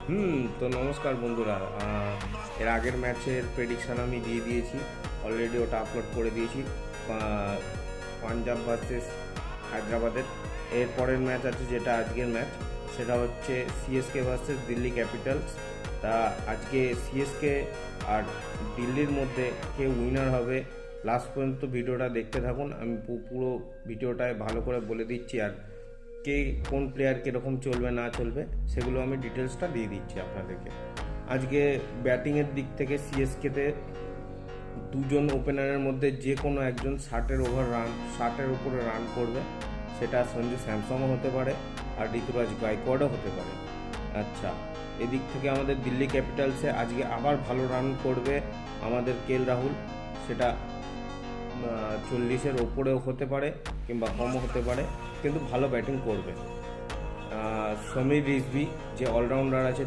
তো নমস্কার বন্ধুরা। এর আগের ম্যাচের প্রেডিকশান আমি দিয়ে দিয়েছি, অলরেডি ওটা আপলোড করে দিয়েছি। পাঞ্জাব ভার্সেস হায়দ্রাবাদের এর পরের ম্যাচ আছে, যেটা আজকের ম্যাচ, সেটা হচ্ছে সিএসকে ভার্সেস দিল্লি ক্যাপিটালস। তা আজকে সিএসকে আর দিল্লির মধ্যে কে উইনার হবে, লাস্ট পর্যন্ত ভিডিওটা দেখতে থাকুন। আমি পুরো ভিডিওটায় ভালো করে বলে দিচ্ছি, আর কে কোন প্লেয়ার কীরকম চলবে না চলবে সেগুলো আমি ডিটেলসটা দিয়ে দিচ্ছি আপনাদেরকে। আজকে ব্যাটিংয়ের দিক থেকে সিএসকেতে দুজন ওপেনারের মধ্যে যে কোনো একজন 60-এর উপরে রান করবে, সেটা সঞ্জু স্যামসংও হতে পারে আর ঋতুরাজ গায়কোয়াড়ও হতে পারে। আচ্ছা, এদিক থেকে আমাদের দিল্লি ক্যাপিটালসে আজকে আবার ভালো রান করবে আমাদের কেএল রাহুল, সেটা 40-এর ওপরেও হতে পারে কিংবা কমও হতে পারে, কিন্তু ভালো ব্যাটিং করবে। সমীর রিজভি যে অলরাউন্ডার আছে